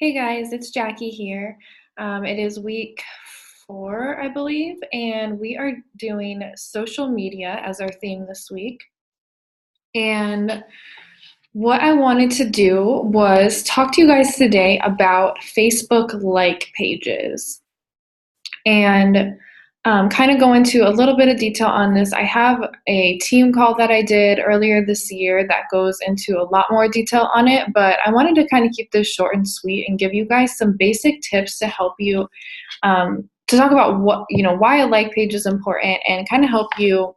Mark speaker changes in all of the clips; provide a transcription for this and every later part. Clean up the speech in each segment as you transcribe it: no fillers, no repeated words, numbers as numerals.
Speaker 1: Hey guys, it's Jackie here. It is week 4, I believe, and we are doing social media as our theme this week. And what I wanted to do was talk to you guys today about Facebook like pages and kind of go into a little bit of detail on this. I have a team call that I did earlier this year that goes into a lot more detail on it, but I wanted to kind of keep this short and sweet and give you guys some basic tips to help you to talk about why a like page is important and kind of help you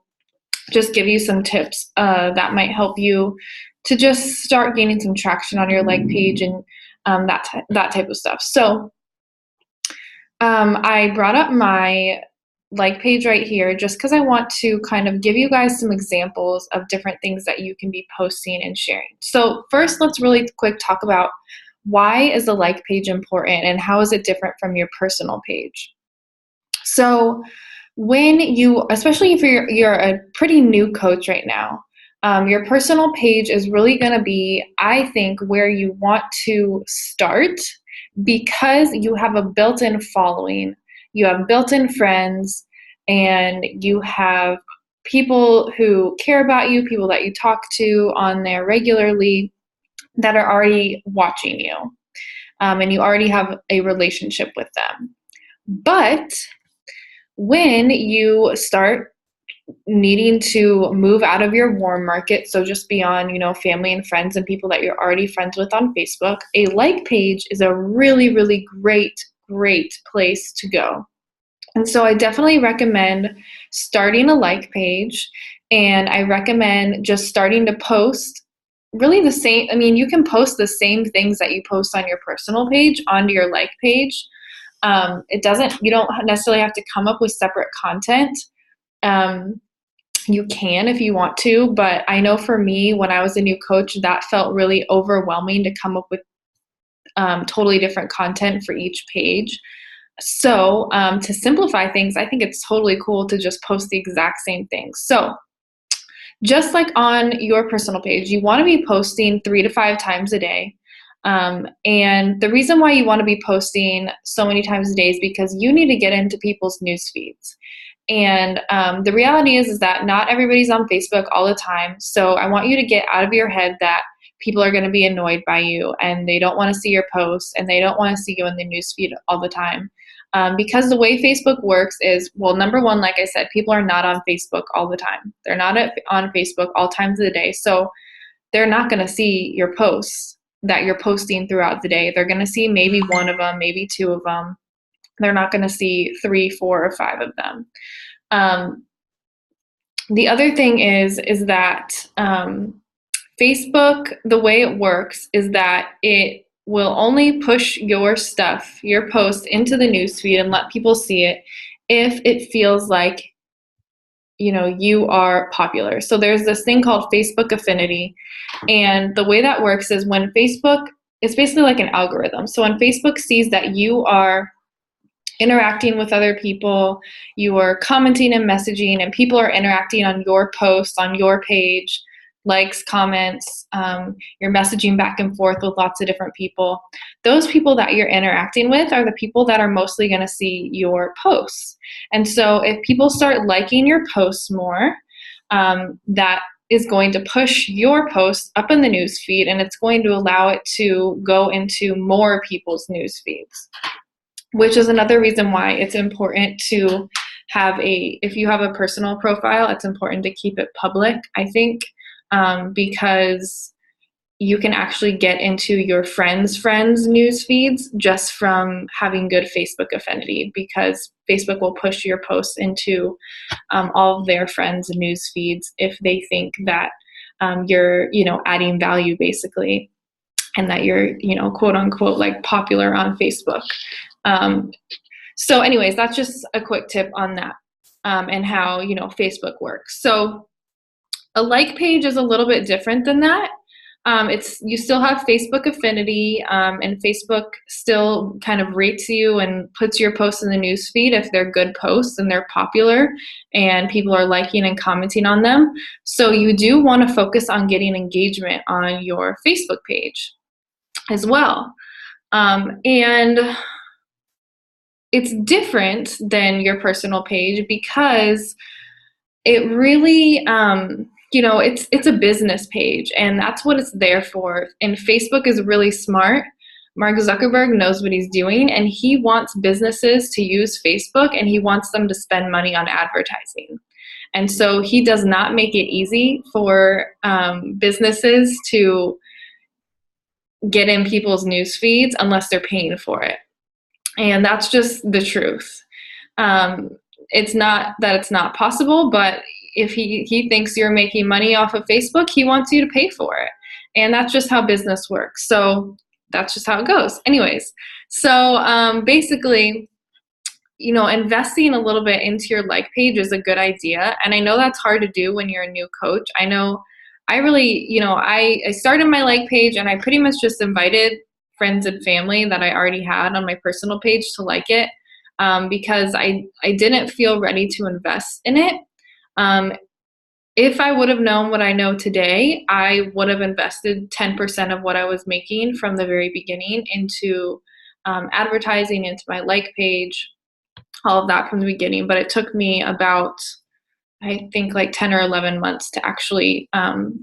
Speaker 1: just give you some tips that might help you to just start gaining some traction on your like page and that type of stuff. So I brought up my like page right here just because I want to kind of give you guys some examples of different things that you can be posting and sharing. So first, let's really quick talk about why is the like page important and how is it different from your personal page. So when you, especially if you're a pretty new coach right now, your personal page is really going to be, I think, where you want to start because you have a built-in following, you have built-in friends, and you have people who care about you, people that you talk to on there regularly that are already watching you, and you already have a relationship with them. But when you start needing to move out of your warm market, so just beyond, family and friends and people that you're already friends with on Facebook, a like page is a really, really great place to go. And so I definitely recommend starting a like page, and I recommend just starting to post really the same. I mean, you can post the same things that you post on your personal page onto your like page. You don't necessarily have to come up with separate content. You can if you want to, but I know for me, when I was a new coach, that felt really overwhelming to come up with totally different content for each page. So to simplify things, I think it's totally cool to just post the exact same things. So just like on your personal page, you want to be posting 3 to 5 times a day. And the reason why you want to be posting so many times a day is because you need to get into people's news feeds. And the reality is that not everybody's on Facebook all the time. So I want you to get out of your head that people are going to be annoyed by you and they don't want to see your posts and they don't want to see you in the newsfeed all the time. Because the way Facebook works is, well, number one, like I said, people are not on Facebook all the time. They're not on Facebook all times of the day. So they're not going to see your posts that you're posting throughout the day. They're going to see maybe one of them, maybe 2 of them. They're not going to see 3, 4, or 5 of them. The other thing is that Facebook, the way it works is that it will only push your stuff, your post, into the newsfeed and let people see it if it feels like you are popular. So there's this thing called Facebook affinity, and the way that works is when Facebook, it's basically like an algorithm. So when Facebook sees that you are interacting with other people, you are commenting and messaging, and people are interacting on your posts, on your page, likes, comments, you're messaging back and forth with lots of different people. Those people that you're interacting with are the people that are mostly going to see your posts. And so if people start liking your posts more, that is going to push your post up in the news feed, and it's going to allow it to go into more people's news feeds, which is another reason why it's important to have if you have a personal profile, it's important to keep it public, I think, because you can actually get into your friends' news feeds just from having good Facebook affinity, because Facebook will push your posts into all of their friends' news feeds if they think that you're, adding value basically, and that you're, quote unquote, like popular on Facebook. So anyways, that's just a quick tip on that, and how, Facebook works. So a like page is a little bit different than that. You still have Facebook affinity, and Facebook still kind of rates you and puts your posts in the news feed if they're good posts and they're popular and people are liking and commenting on them. So you do want to focus on getting engagement on your Facebook page as well. And it's different than your personal page because it really, it's a business page, and that's what it's there for. And Facebook is really smart. Mark Zuckerberg knows what he's doing, and he wants businesses to use Facebook, and he wants them to spend money on advertising. And so he does not make it easy for businesses to get in people's news feeds unless they're paying for it. And that's just the truth. Um, it's not that it's not possible, but if he thinks you're making money off of Facebook, he wants you to pay for it. And that's just how business works. So that's just how it goes. Anyways, so basically, investing a little bit into your like page is a good idea. And I know that's hard to do when you're a new coach. I know I really, I started my like page, and I pretty much just invited friends and family that I already had on my personal page to like it, because I didn't feel ready to invest in it. If I would have known what I know today, I would have invested 10% of what I was making from the very beginning into advertising, into my like page, all of that from the beginning. But it took me about, I think, like 10 or 11 months to actually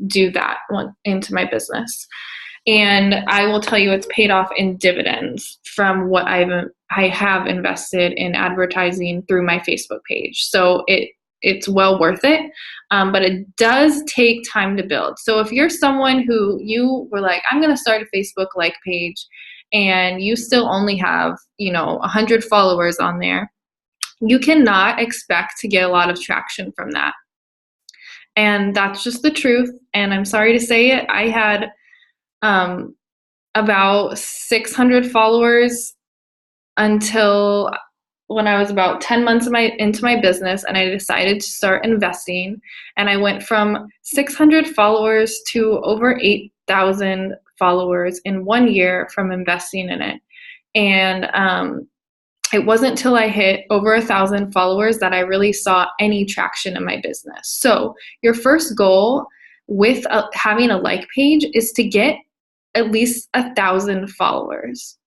Speaker 1: do that into my business. And I will tell you, it's paid off in dividends from what I have invested in advertising through my Facebook page. So it's well worth it, but it does take time to build. So if you're someone who you were like, I'm going to start a Facebook like page, and you still only have 100 followers on there, you cannot expect to get a lot of traction from that. And that's just the truth. And I'm sorry to say it. I had about 600 followers until when I was about 10 months into my business, and I decided to start investing. And I went from 600 followers to over 8,000 followers in 1 year from investing in it. And it wasn't till I hit over 1,000 followers that I really saw any traction in my business. So your first goal with having a like page is to get at least 1,000 followers.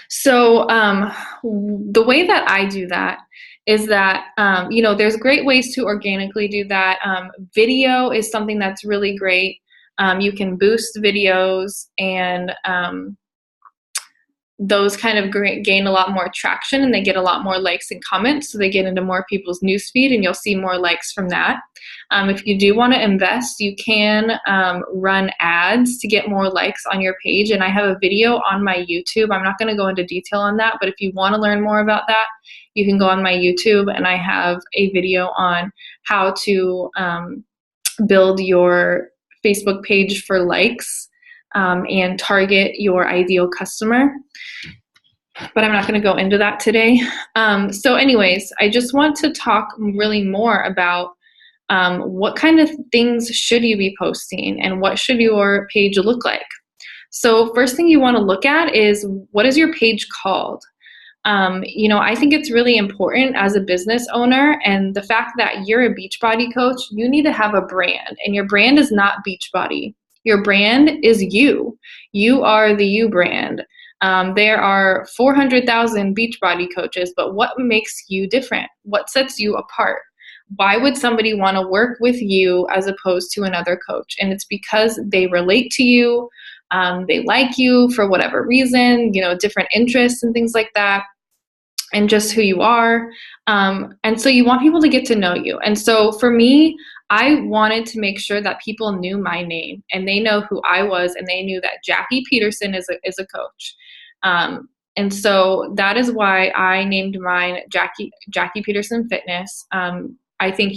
Speaker 1: So the way that I do that is that, there's great ways to organically do that. Video is something that's really great. You can boost videos, and those kind of gain a lot more traction, and they get a lot more likes and comments, so they get into more people's newsfeed, and you'll see more likes from that. If you do want to invest, you can run ads to get more likes on your page, and I have a video on my YouTube. I'm not going to go into detail on that, but if you want to learn more about that, you can go on my YouTube, and I have a video on how to build your Facebook page for likes and target your ideal customer. But I'm not going to go into that today. So anyways, I just want to talk really more about what kind of things should you be posting, and what should your page look like. So first thing you want to look at is, what is your page called? I think it's really important as a business owner, and the fact that you're a Beachbody coach, you need to have a brand, and your brand is not Beachbody. Your brand is you. You are the you brand. There are 400,000 Beachbody coaches, but what makes you different? What sets you apart? Why would somebody want to work with you as opposed to another coach? And it's because they relate to you. They like you for whatever reason, different interests and things like that, and just who you are. And so you want people to get to know you. And so for me, I wanted to make sure that people knew my name, and they know who I was, and they knew that Jackie Peterson is a coach. And so that is why I named mine Jackie Peterson Fitness. I think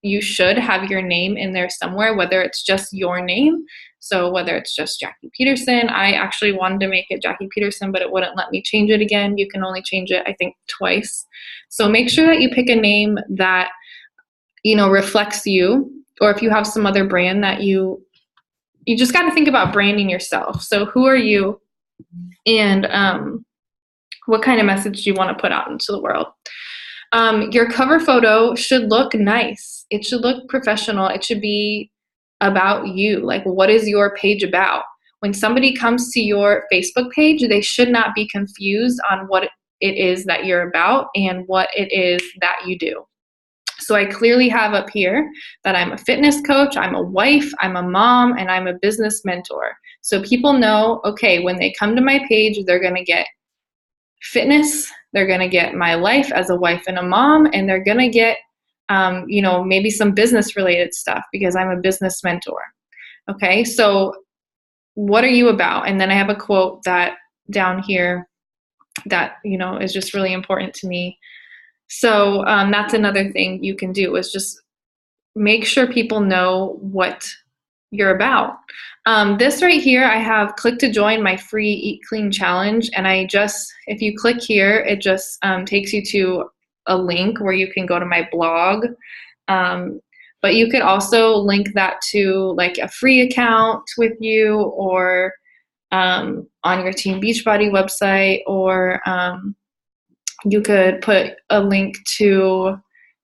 Speaker 1: you should have your name in there somewhere, whether it's just your name. So whether it's just Jackie Peterson, I actually wanted to make it Jackie Peterson, but it wouldn't let me change it again. You can only change it, I think, twice. So make sure that you pick a name that, reflects you, or if you have some other brand that you just got to think about branding yourself. So who are you, and what kind of message do you want to put out into the world? Your cover photo should look nice. It should look professional. It should be about you. Like, what is your page about? when somebody comes to your Facebook page, they should not be confused on what it is that you're about and what it is that you do. So I clearly have up here that I'm a fitness coach, I'm a wife, I'm a mom, and I'm a business mentor. So people know, okay, when they come to my page, they're going to get fitness, they're going to get my life as a wife and a mom, and they're going to get, maybe some business related stuff because I'm a business mentor. Okay, so what are you about? And then I have a quote that down here that, is just really important to me. So that's another thing you can do, is just make sure people know what you're about. This right here, I have click to join my free Eat Clean challenge. And if you click here, it just takes you to a link where you can go to my blog. But you could also link that to like a free account with you, or on your Team Beachbody website, or you could put a link to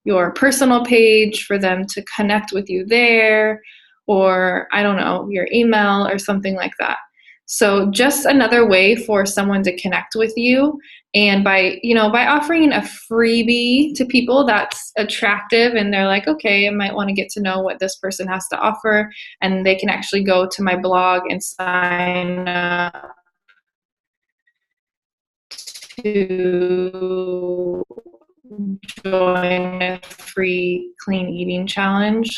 Speaker 1: your personal page for them to connect with you there, or I don't know, your email or something like that. So just another way for someone to connect with you. And by offering a freebie to people that's attractive and they're like, okay, I might want to get to know what this person has to offer, and they can actually go to my blog and sign up to join a free clean eating challenge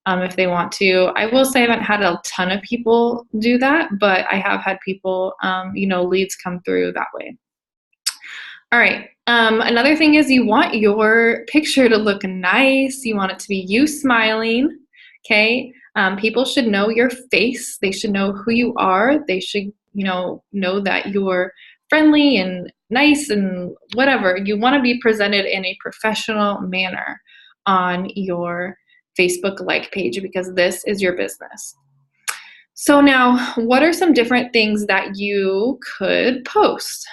Speaker 1: if they want to. I will say I haven't had a ton of people do that, but I have had people, leads come through that way. All right. Another thing is you want your picture to look nice. You want it to be you smiling. Okay. People should know your face. They should know who you are. They should, know that you're friendly and nice and whatever. You want to be presented in a professional manner on your Facebook like page, because this is your business. So now, what are some different things that you could post?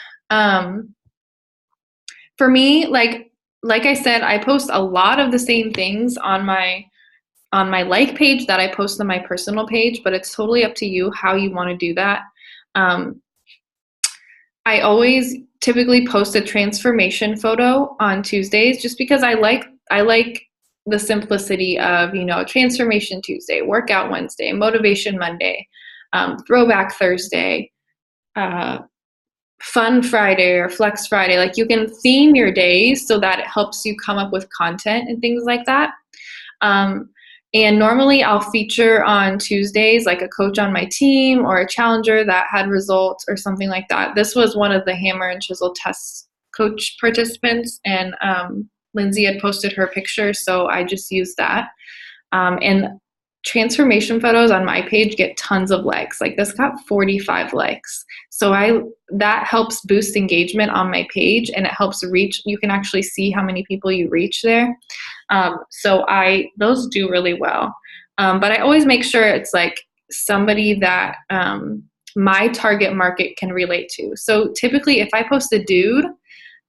Speaker 1: For me, like I said, I post a lot of the same things on my like page that I post on my personal page, but it's totally up to you how you want to do that. I always typically post a transformation photo on Tuesdays, just because I like the simplicity of, Transformation Tuesday, Workout Wednesday, Motivation Monday, Throwback Thursday, Fun Friday or Flex Friday. Like, you can theme your days so that it helps you come up with content and things like that. And normally I'll feature on Tuesdays like a coach on my team or a challenger that had results or something like that. This was one of the hammer and chisel test coach participants, and Lindsay had posted her picture, so I just used that. And transformation photos on my page get tons of likes. Like, this got 45 likes. So that helps boost engagement on my page, and it helps reach. You can actually see how many people you reach there. So those do really well. But I always make sure it's like somebody that my target market can relate to. So typically, if I post a dude,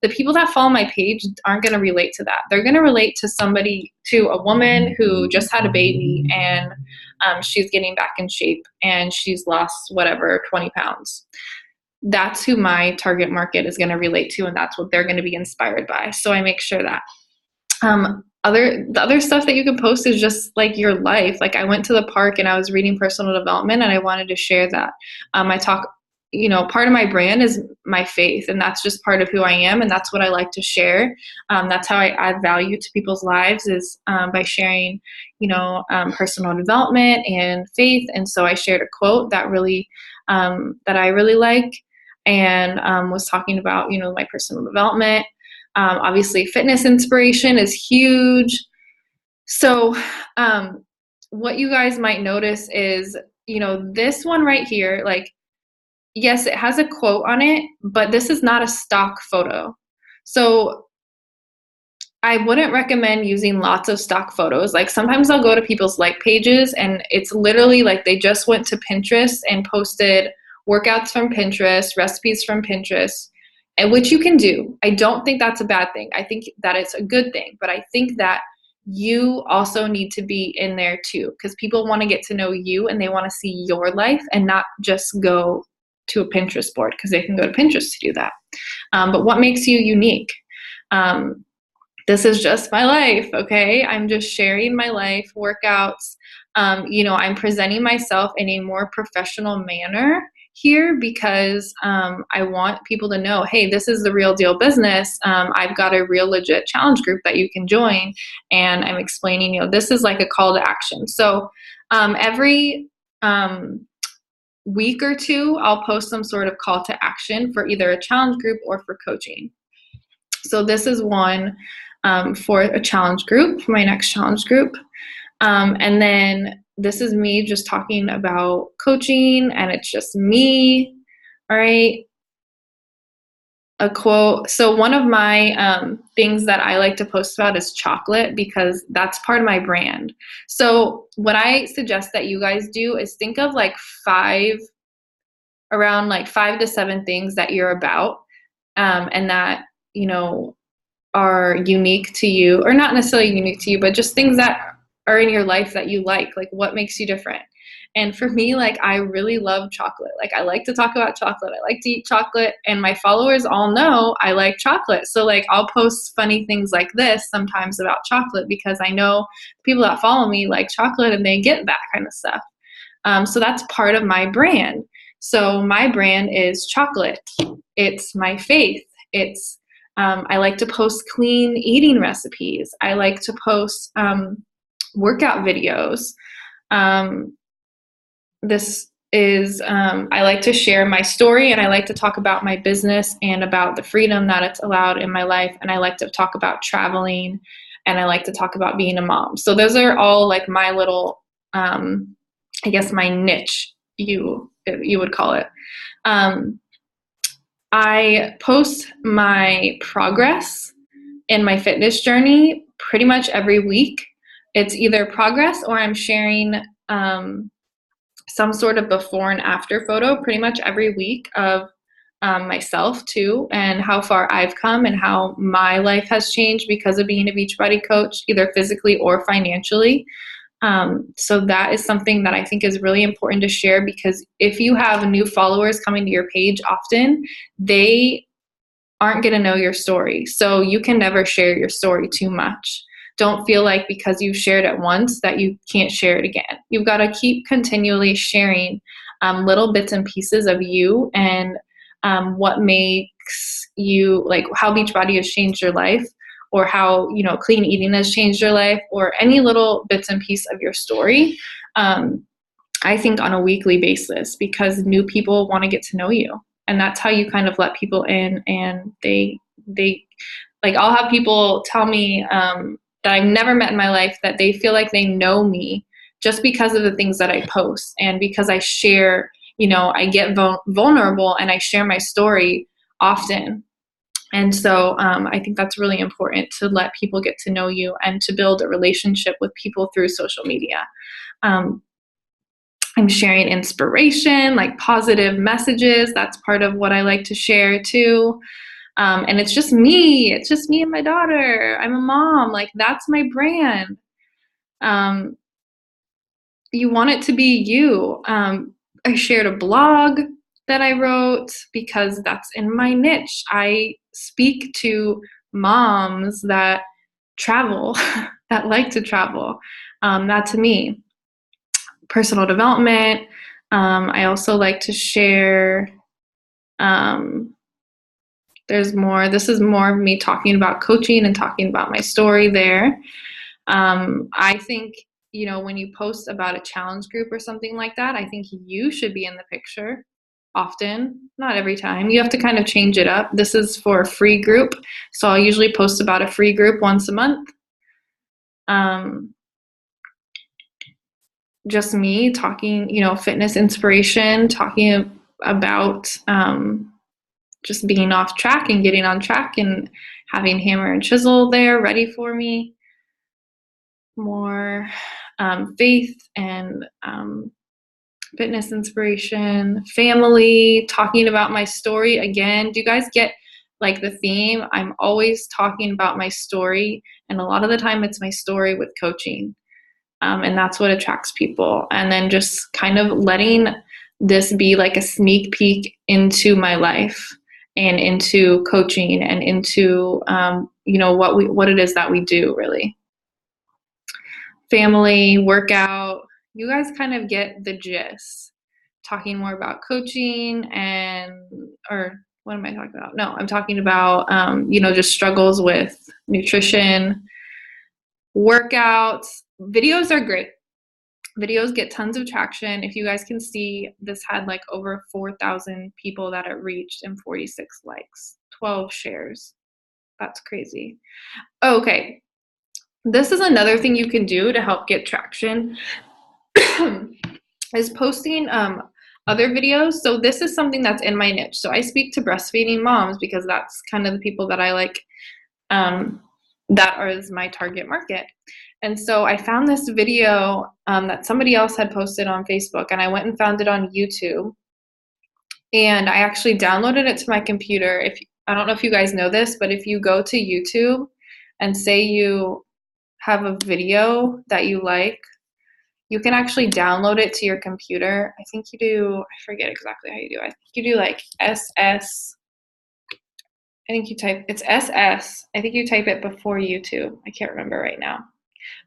Speaker 1: the people that follow my page aren't going to relate to that. They're going to relate to a woman who just had a baby, and she's getting back in shape, and she's lost 20 pounds. That's who my target market is going to relate to, and that's what they're going to be inspired by. So I make sure that. The other stuff that you can post is just like your life. Like, I went to the park and I was reading personal development, and I wanted to share that. I talk, part of my brand is my faith, and that's just part of who I am, and that's what I like to share. That's how I add value to people's lives, is by sharing, personal development and faith. And so I shared a quote that that I really like, and was talking about, my personal development. Obviously, fitness inspiration is huge. So what you guys might notice is, this one right here, like, yes, it has a quote on it, but this is not a stock photo. So I wouldn't recommend using lots of stock photos. Like, sometimes I'll go to people's like pages, and it's literally like they just went to Pinterest and posted workouts from Pinterest, recipes from Pinterest, and which you can do. I don't think that's a bad thing. I think that it's a good thing, but I think that you also need to be in there too, because people want to get to know you and they want to see your life and not just go to a Pinterest board, because they can go to Pinterest to do that. But what makes you unique? This is just my life, okay? I'm just sharing my life, workouts. I'm presenting myself in a more professional manner here because I want people to know, hey, this is the real deal business. I've got a real legit challenge group that you can join. And I'm explaining, this is like a call to action. So every week or two, I'll post some sort of call to action for either a challenge group or for coaching. So this is one for a challenge group, for my next challenge group. And then this is me just talking about coaching, and it's just me. All right. A quote. So one of my things that I like to post about is chocolate, because that's part of my brand. So what I suggest that you guys do is think of around 5 to 7 things that you're about, and that, are unique to you, or not necessarily unique to you, but just things that are in your life that you like what makes you different. And for me, I really love chocolate. I like to talk about chocolate. I like to eat chocolate, and my followers all know I like chocolate. So I'll post funny things like this sometimes about chocolate, because I know people that follow me like chocolate and they get that kind of stuff. So that's part of my brand. So my brand is chocolate. It's my faith. It's I like to post clean eating recipes. I like to post workout videos. This is I like to share my story, and I like to talk about my business and about the freedom that it's allowed in my life. And I like to talk about traveling, and I like to talk about being a mom. So those are all my little, I guess, my niche, you would call it. I post my progress in my fitness journey pretty much every week. It's either progress or I'm sharing some sort of before and after photo pretty much every week of myself too, and how far I've come and how my life has changed because of being a Beachbody coach, either physically or financially. So that is something that I think is really important to share, because if you have new followers coming to your page often, they aren't going to know your story. So you can never share your story too much. Don't feel like because you've shared it once that you can't share it again. You've got to keep continually sharing little bits and pieces of you, and what makes you, how Beachbody has changed your life, or how, clean eating has changed your life, or any little bits and piece of your story, I think on a weekly basis, because new people want to get to know you. And that's how you kind of let people in, and they I'll have people tell me that I've never met in my life that they feel like they know me just because of the things that I post, and because I share, I get vulnerable and I share my story often. And so I think that's really important, to let people get to know you and to build a relationship with people through social media. I'm sharing inspiration, positive messages. That's part of what I like to share too. And it's just me. It's just me and my daughter. I'm a mom. That's my brand. You want it to be you. I shared a blog that I wrote because that's in my niche. I speak to moms that travel, that like to travel. That's me. Personal development. I also like to share, there's more. This is more of me talking about coaching and talking about my story there. I think, when you post about a challenge group or something like that, I think you should be in the picture often, not every time. You have to kind of change it up. This is for a free group, so I'll usually post about a free group once a month. Just me talking, fitness inspiration, talking about just being off track and getting on track, and having hammer and chisel there ready for me. More faith and fitness inspiration, family, talking about my story again. Do you guys get like the theme. I'm always talking about my story, and a lot of the time it's my story with coaching. And that's what attracts people. And then just kind of letting this be like a sneak peek into my life and into coaching and into what it is that we do, really. Family, workout, you guys kind of get the gist. Talking more about coaching or what am I talking about? No, I'm talking about, just struggles with nutrition, workouts. Videos are great. Videos get tons of traction. If you guys can see, this had like over 4,000 people that it reached and 46 likes, 12 shares. That's crazy. Okay. This is another thing you can do to help get traction is posting other videos. So this is something that's in my niche. So I speak to breastfeeding moms because that's kind of the people that I like, that is my target market. And so I found this video that somebody else had posted on Facebook, and I went and found it on YouTube. And I actually downloaded it to my computer. I don't know if you guys know this, but if you go to YouTube and say you have a video that you like, you can actually download it to your computer. I think you do, I forget exactly how you do. I think you do like SS. I think you type, it's SS. I think you type it before YouTube. I can't remember right now.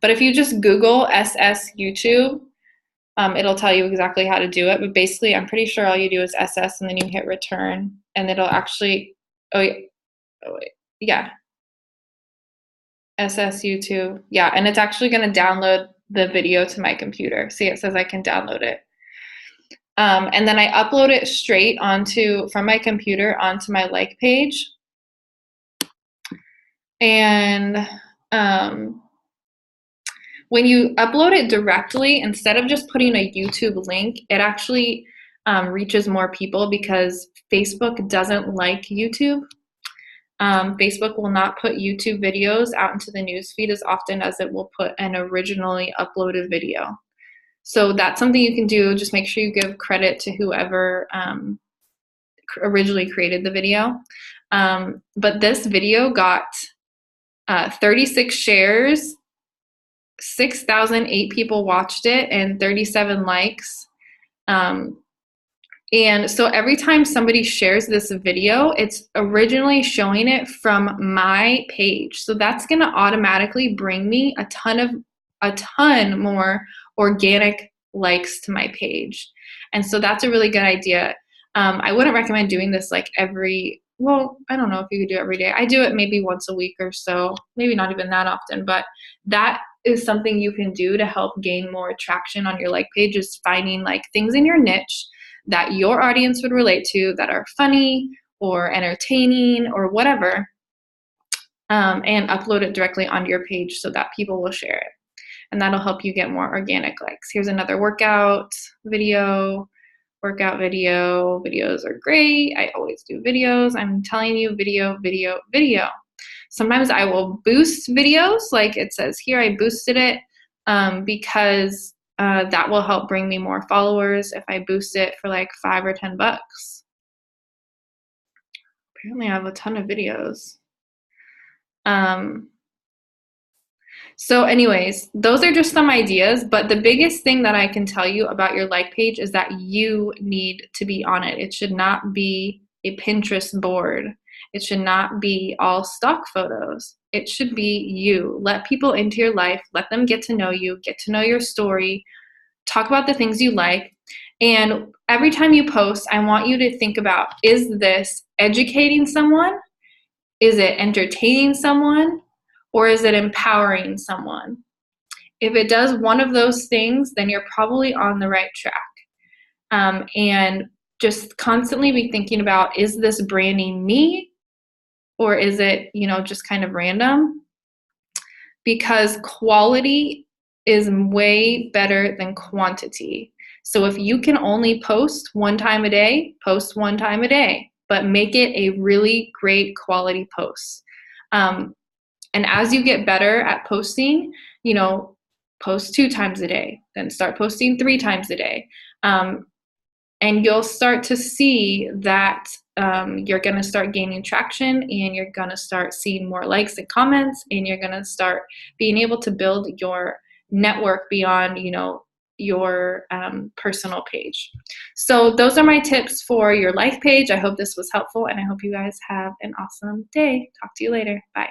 Speaker 1: But if you just Google SS YouTube, it'll tell you exactly how to do it. But basically, I'm pretty sure all you do is SS and then you hit return, and it'll actually, yeah. SS YouTube. Yeah, and it's actually going to download the video to my computer. See, it says I can download it. And then I upload it straight from my computer onto my like page. And when you upload it directly, instead of just putting a YouTube link, it actually reaches more people because Facebook doesn't like YouTube. Facebook will not put YouTube videos out into the newsfeed as often as it will put an originally uploaded video. So that's something you can do. Just make sure you give credit to whoever originally created the video. But this video got 36 shares, 6,008 people watched it, and 37 likes. And so every time somebody shares this video, it's originally showing it from my page. So that's going to automatically bring me a ton more organic likes to my page. And so that's a really good idea. I wouldn't recommend doing this like I don't know if you could do it every day. I do it maybe once a week or so, maybe not even that often, but that is something you can do to help gain more traction on your like page, is finding like things in your niche that your audience would relate to, that are funny or entertaining or whatever, and upload it directly onto your page so that people will share it. And that'll help you get more organic likes. Here's another workout video. Videos are great. I always do videos. I'm telling you, video. Sometimes I will boost videos, like it says here, I boosted it because that will help bring me more followers if I boost it for like $5 or $10. Apparently I have a ton of videos. So anyways, those are just some ideas, but the biggest thing that I can tell you about your like page is that you need to be on it. It should not be a Pinterest board. It should not be all stock photos. It should be you. Let people into your life, let them get to know you, get to know your story, talk about the things you like. And every time you post, I want you to think about, is this educating someone? Is it entertaining someone? Or is it empowering someone? If it does one of those things, then you're probably on the right track. And just constantly be thinking about, is this branding me? Or is it, just kind of random? Because quality is way better than quantity. So if you can only post one time a day, post one time a day, but make it a really great quality post. And as you get better at posting, post 2 times a day, then start posting 3 times a day. And you'll start to see that you're going to start gaining traction, and you're going to start seeing more likes and comments, and you're going to start being able to build your network beyond, your personal page. So those are my tips for your life page. I hope this was helpful, and I hope you guys have an awesome day. Talk to you later. Bye.